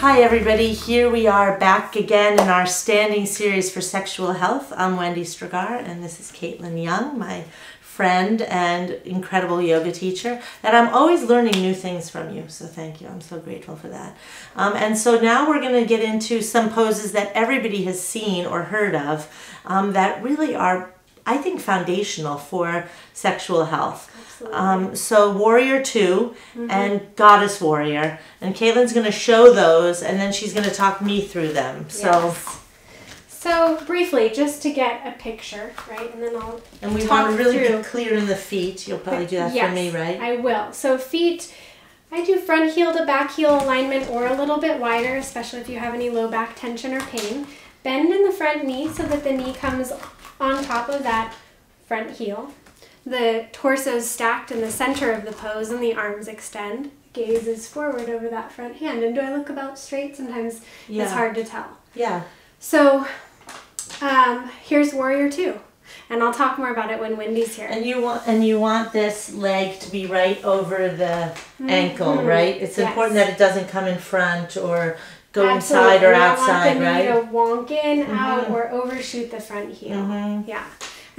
Hi everybody, here we are back again in our standing series for sexual health. I'm Wendy Strgar and this is Caitlin Young, my friend and incredible yoga teacher. And I'm always learning new things from you, so thank you. I'm so grateful for that. And so now we're going to get into some poses that everybody has seen or heard of that really are, I think, foundational for sexual health. So Warrior 2 and Goddess Warrior, and Caitlin's going to show those and then she's going to talk me through them. So briefly, just to get a picture, right, and then I'll And we want to really be clear in the feet. You'll probably do that for me, right? I will. So feet, I do front heel to back heel alignment or a little bit wider, especially if you have any low back tension or pain. Bend in the front knee so that the knee comes on top of that front heel. The torso is stacked in the center of the pose and the arms extend. Gaze is forward over that front hand. And do I look about straight? Sometimes it's hard to tell. Yeah. So here's Warrior 2. And I'll talk more about it when Wendy's here. And you want this leg to be right over the ankle, right? It's important that it doesn't come in front or go inside or outside, right? You don't want the knee to wonk in, out, or overshoot the front heel. Yeah.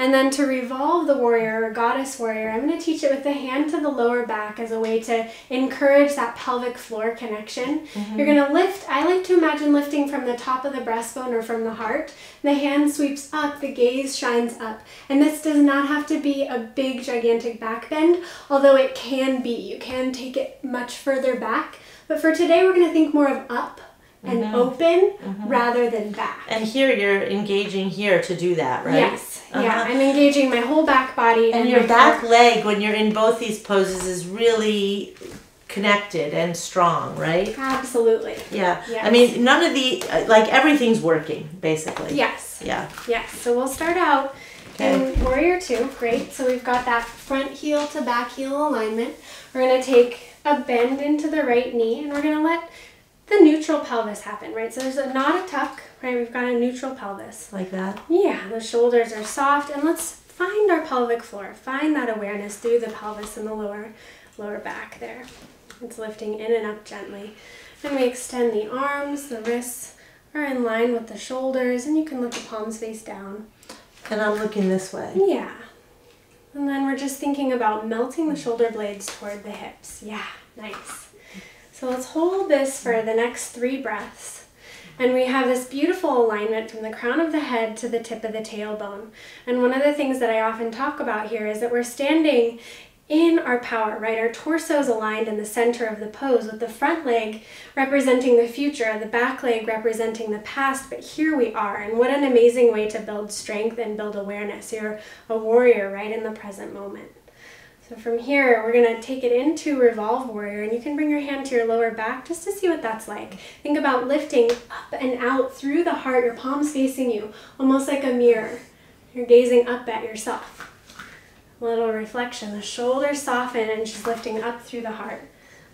And then to revolve the warrior or goddess warrior, I'm going to teach it with the hand to the lower back as a way to encourage that pelvic floor connection. You're going to lift, I like to imagine lifting from the top of the breastbone or from the heart. The hand sweeps up, the gaze shines up. And this does not have to be a big, gigantic back bend, although it can be. You can take it much further back. But for today, we're going to think more of up and open rather than back. And here you're engaging here to do that, right? Yes. Yeah, I'm engaging my whole back body. And your back leg, when you're in both these poses, is really connected and strong, right? Absolutely. Yeah. Yes. I mean, none of the, like everything's working, basically. Yes. Yeah. Yes. So we'll start out in Warrior 2. Great. So we've got that front heel to back heel alignment. We're going to take a bend into the right knee and we're going to let the neutral pelvis happen, right? So there's not a tuck, right? We've got a neutral pelvis. Like that? Yeah, the shoulders are soft, and let's find our pelvic floor. Find that awareness through the pelvis and the lower back there. It's lifting in and up gently. And we extend the arms, the wrists are in line with the shoulders, and you can let the palms face down. And I'm looking this way. Yeah. And then we're just thinking about melting the shoulder blades toward the hips. Yeah, nice. So let's hold this for the next 3 breaths. And we have this beautiful alignment from the crown of the head to the tip of the tailbone. And one of the things that I often talk about here is that we're standing in our power, right? Our torso is aligned in the center of the pose with the front leg representing the future, the back leg representing the past, but here we are. And what an amazing way to build strength and build awareness. You're a warrior right in the present moment. So from here, we're going to take it into Revolve Warrior, and you can bring your hand to your lower back just to see what that's like. Think about lifting up and out through the heart, your palms facing you, almost like a mirror. You're gazing up at yourself. A little reflection. The shoulders soften and just lifting up through the heart.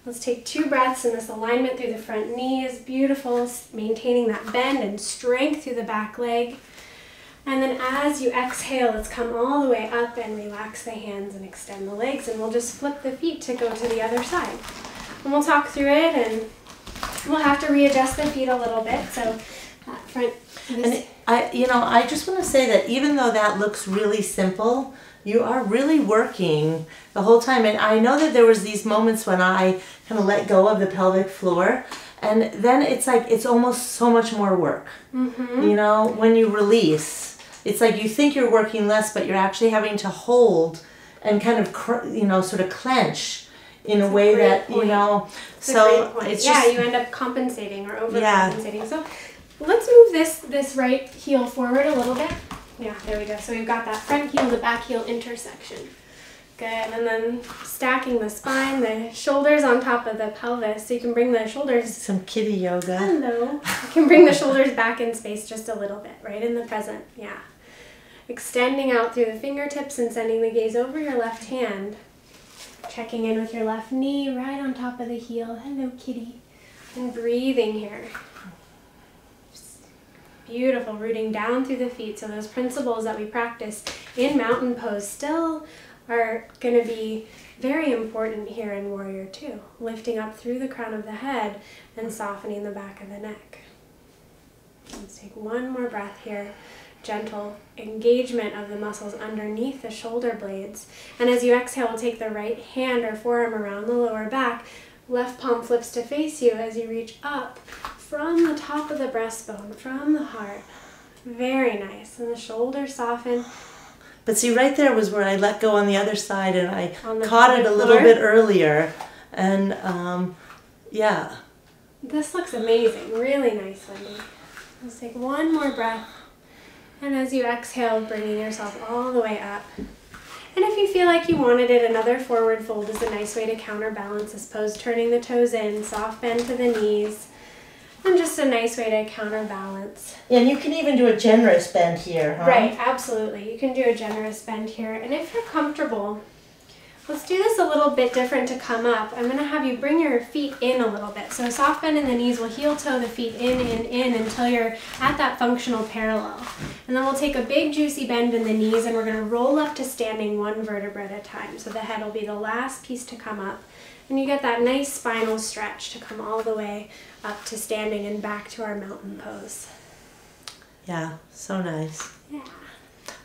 Let's take 2 breaths in this alignment through the front knee is beautiful, maintaining that bend and strength through the back leg. And then as you exhale, let's come all the way up and relax the hands and extend the legs. And we'll just flip the feet to go to the other side. And we'll talk through it, and we'll have to readjust the feet a little bit. So that front. And I just want to say that even though that looks really simple, you are really working the whole time. And I know that there was these moments when I kind of let go of the pelvic floor. And then it's like, it's almost so much more work. You know, when you release. It's like you think you're working less, but you're actually having to hold and kind of, sort of clench in a way that, so it's just, you end up compensating or overcompensating. Yeah. So let's move this right heel forward a little bit. Yeah, there we go. So we've got that front heel to back heel intersection. Good, and then stacking the spine, the shoulders on top of the pelvis, so you can bring the shoulders... Some kitty yoga. Hello. You can bring the shoulders back in space just a little bit, right in the present, yeah. Extending out through the fingertips and sending the gaze over your left hand. Checking in with your left knee right on top of the heel. Hello, kitty. And breathing here. Beautiful, rooting down through the feet. So those principles that we practice in mountain pose still are going to be very important here in Warrior Two, lifting up through the crown of the head and softening the back of the neck. Let's take one more breath here. Gentle engagement of the muscles underneath the shoulder blades. And as you exhale, we'll take the right hand or forearm around the lower back. Left palm flips to face you as you reach up from the top of the breastbone, from the heart. Very nice. And the shoulders soften. But see, right there was where I let go on the other side, and I caught it a little bit earlier. And yeah. This looks amazing. Really nice, Wendy. Let's take one more breath. And as you exhale, bringing yourself all the way up. And if you feel like you wanted it, another forward fold is a nice way to counterbalance this pose, turning the toes in, soft bend to the knees, and just a nice way to counterbalance. And you can even do a generous bend here, huh? Right, absolutely. You can do a generous bend here. And if you're comfortable, let's do this a little bit different to come up. I'm going to have you bring your feet in a little bit. So soft bend in the knees, we'll heel toe the feet in until you're at that functional parallel. And then we'll take a big juicy bend in the knees and we're going to roll up to standing one vertebra at a time. So the head will be the last piece to come up. And you get that nice spinal stretch to come all the way up to standing and back to our mountain pose. Yeah, so nice. Yeah.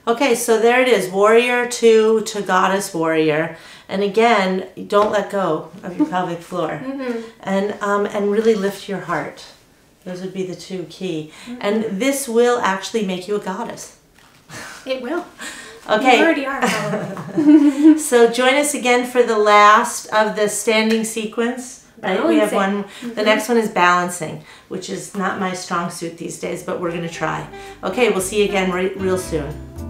Okay, so there it is, Warrior Two to Goddess Warrior. And again, don't let go of your pelvic floor. And really lift your heart. Those would be the two key. And this will actually make you a goddess. It will. Okay. You already are, probably. So join us again for the last of the standing sequence. Right? We have one. The next one is balancing, which is not my strong suit these days, but we're going to try. Okay, we'll see you again real soon.